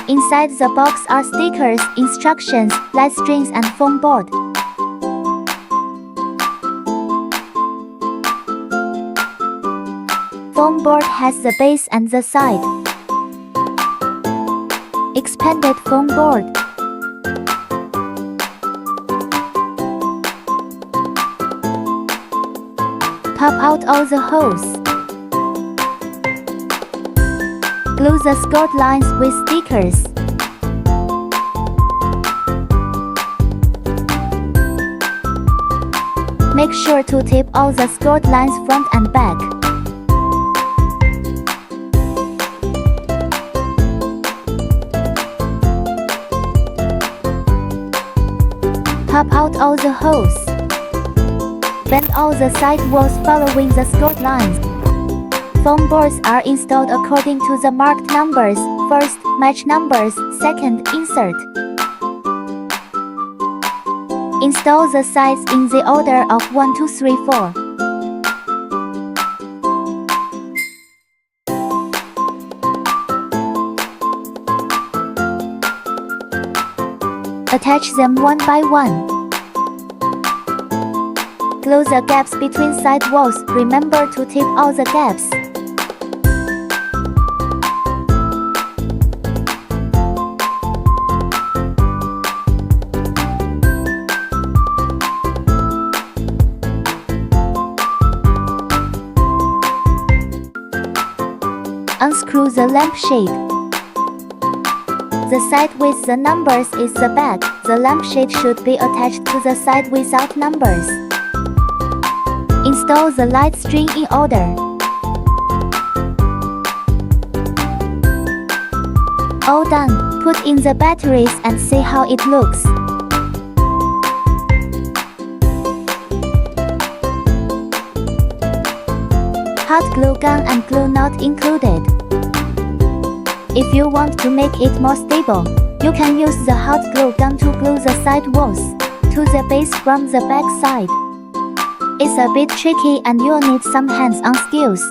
Inside the box are stickers, instructions, light strings and foam board. Foam board has the base and the side. Expanded foam board. Pop out all the holes. Glue the skirt lines with stickers. Make sure to tape all the skirt lines front and back. Pop out all the holes. Bend all the side walls following the skirt lines. Foam boards are installed according to the marked numbers. First, match numbers. Second, insert. Install the sides in the order of 1, 2, 3, 4. Attach them one by one. Close the gaps between side walls. Remember to tape all the gaps. Unscrew the lampshade. The side with the numbers is the back. The lampshade should be attached to the side without numbers. Install the light string in order. All done. Put in the batteries and see how it looks. Hot glue gun and glue not included. If you want to make it more stable, you can use the hot glue gun to glue the side walls to the base from the back side. It's a bit tricky and you'll need some hands-on skills.